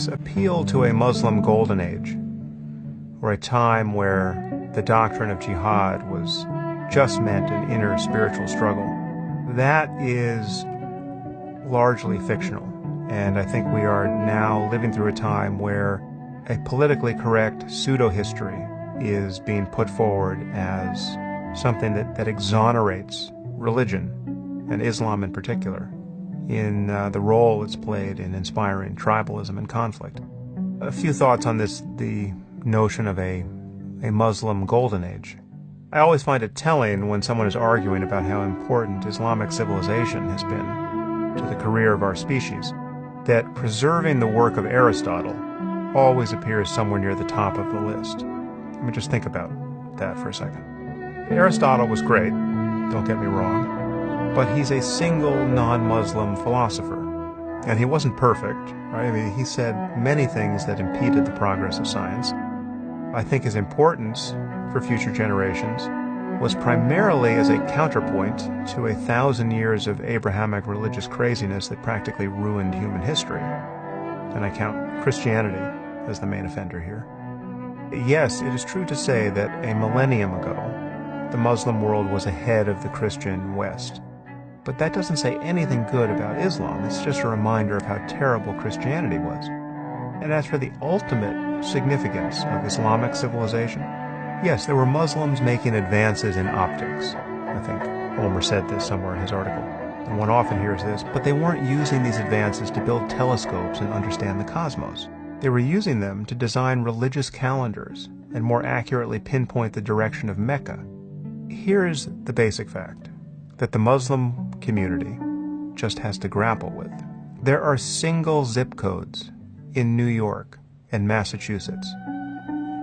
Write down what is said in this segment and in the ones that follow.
appeal to a Muslim golden age, or a time where the doctrine of jihad was just meant an inner spiritual struggle. That is largely fictional, and I think we are now living through a time where a politically correct pseudo-history is being put forward as something that exonerates religion, and Islam in particular, in the role it's played in inspiring tribalism and conflict. A few thoughts on the notion of a Muslim golden age. I always find it telling when someone is arguing about how important Islamic civilization has been to the career of our species, that preserving the work of Aristotle always appears somewhere near the top of the list. Let me just think about that for a second. Aristotle was great, don't get me wrong, but he's a single non-Muslim philosopher. And he wasn't perfect, right? I mean, he said many things that impeded the progress of science. I think his importance for future generations was primarily as a counterpoint to 1,000 years of Abrahamic religious craziness that practically ruined human history. And I count Christianity as the main offender here. Yes, it is true to say that a millennium ago, the Muslim world was ahead of the Christian West. But that doesn't say anything good about Islam. It's just a reminder of how terrible Christianity was. And as for the ultimate significance of Islamic civilization, yes, there were Muslims making advances in optics. I think Homer said this somewhere in his article, and one often hears this, but they weren't using these advances to build telescopes and understand the cosmos. They were using them to design religious calendars and more accurately pinpoint the direction of Mecca. Here's the basic fact that the Muslim community just has to grapple with. There are single zip codes in New York and Massachusetts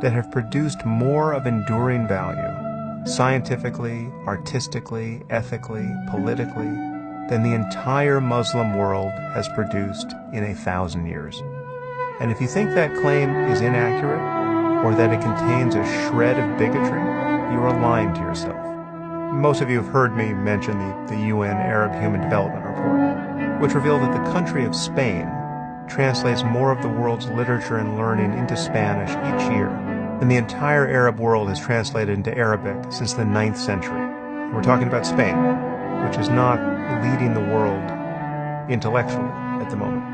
that have produced more of enduring value, scientifically, artistically, ethically, politically, than the entire Muslim world has produced in 1,000 years. And if you think that claim is inaccurate, or that it contains a shred of bigotry, you are lying to yourself. Most of you have heard me mention the UN Arab Human Development Report, which revealed that the country of Spain translates more of the world's literature and learning into Spanish each year than the entire Arab world has translated into Arabic since the 9th century. And we're talking about Spain, which is not leading the world intellectually at the moment.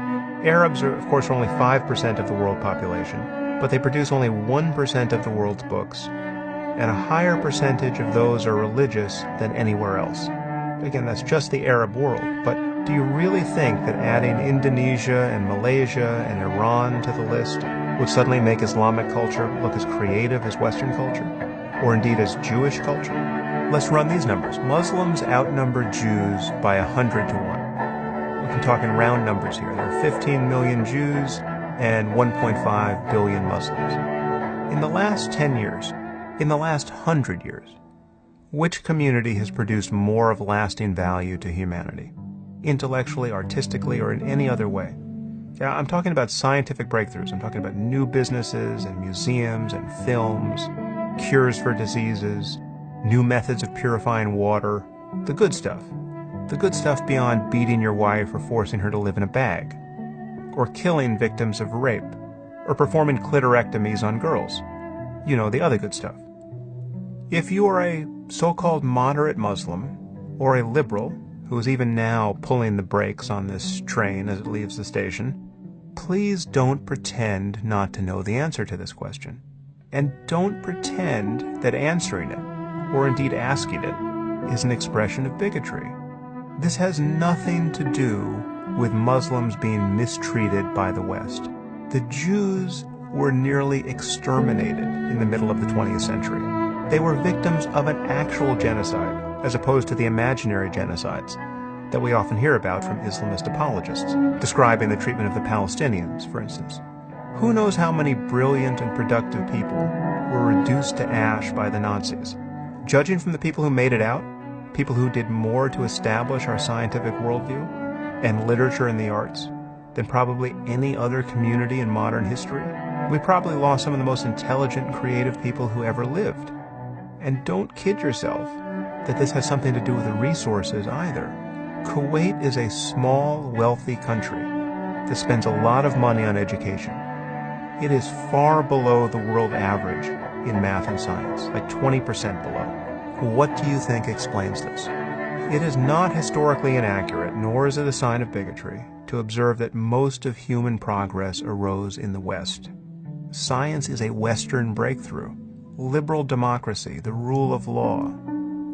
Arabs are, of course, only 5% of the world population, but they produce only 1% of the world's books, and a higher percentage of those are religious than anywhere else. Again, that's just the Arab world, but do you really think that adding Indonesia and Malaysia and Iran to the list would suddenly make Islamic culture look as creative as Western culture, or indeed as Jewish culture? Let's run these numbers. Muslims outnumber Jews by 100 to 1. I'm talking round numbers here. There are 15 million Jews and 1.5 billion Muslims. In the last 10 years, in the last 100 years, which community has produced more of lasting value to humanity? Intellectually, artistically, or in any other way? Yeah, I'm talking about scientific breakthroughs. I'm talking about new businesses and museums and films, cures for diseases, new methods of purifying water, the good stuff. The good stuff beyond beating your wife or forcing her to live in a bag, or killing victims of rape, or performing clitorectomies on girls. You know, the other good stuff. If you are a so-called moderate Muslim, or a liberal, who is even now pulling the brakes on this train as it leaves the station, please don't pretend not to know the answer to this question. And don't pretend that answering it, or indeed asking it, is an expression of bigotry. This has nothing to do with Muslims being mistreated by the West. The Jews were nearly exterminated in the middle of the 20th century. They were victims of an actual genocide, as opposed to the imaginary genocides that we often hear about from Islamist apologists, describing the treatment of the Palestinians, for instance. Who knows how many brilliant and productive people were reduced to ash by the Nazis? Judging from the people who made it out, people who did more to establish our scientific worldview and literature and the arts than probably any other community in modern history, we probably lost some of the most intelligent and creative people who ever lived. And don't kid yourself that this has something to do with the resources either. Kuwait is a small, wealthy country that spends a lot of money on education. It is far below the world average in math and science, like 20% below. What do you think explains this? It is not historically inaccurate, nor is it a sign of bigotry, to observe that most of human progress arose in the West. Science is a Western breakthrough. Liberal democracy, the rule of law,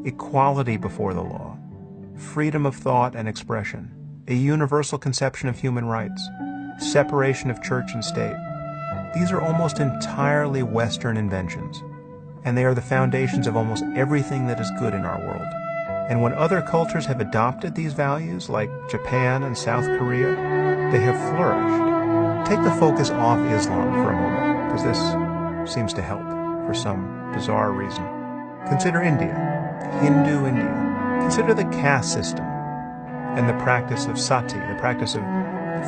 equality before the law, freedom of thought and expression, a universal conception of human rights, separation of church and state. These are almost entirely Western inventions, and they are the foundations of almost everything that is good in our world. And when other cultures have adopted these values, like Japan and South Korea, they have flourished. Take the focus off Islam for a moment, because this seems to help for some bizarre reason. Consider India, Hindu India. Consider the caste system and the practice of sati, the practice of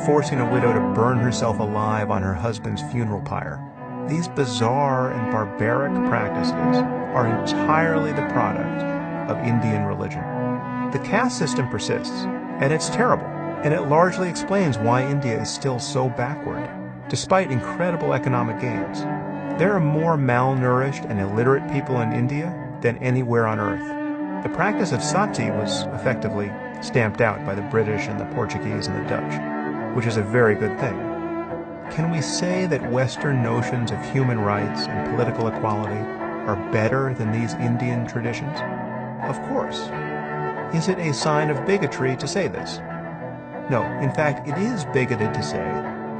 forcing a widow to burn herself alive on her husband's funeral pyre. These bizarre and barbaric practices are entirely the product of Indian religion. The caste system persists, and it's terrible, and it largely explains why India is still so backward, despite incredible economic gains. There are more malnourished and illiterate people in India than anywhere on earth. The practice of sati was effectively stamped out by the British and the Portuguese and the Dutch, which is a very good thing. Can we say that Western notions of human rights and political equality are better than these Indian traditions? Of course. Is it a sign of bigotry to say this? No, in fact, it is bigoted to say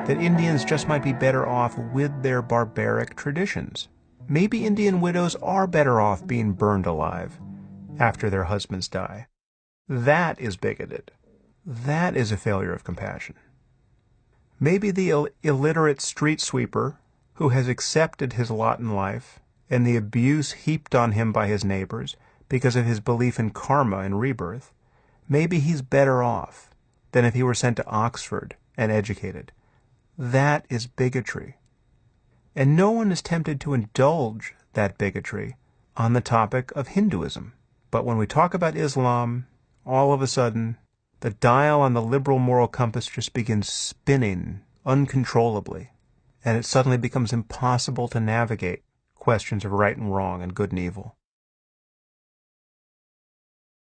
that Indians just might be better off with their barbaric traditions. Maybe Indian widows are better off being burned alive after their husbands die. That is bigoted. That is a failure of compassion. Maybe the illiterate street sweeper who has accepted his lot in life and the abuse heaped on him by his neighbors because of his belief in karma and rebirth, maybe he's better off than if he were sent to Oxford and educated. That is bigotry. And no one is tempted to indulge that bigotry on the topic of Hinduism. But when we talk about Islam, all of a sudden, the dial on the liberal moral compass just begins spinning uncontrollably, and it suddenly becomes impossible to navigate questions of right and wrong and good and evil.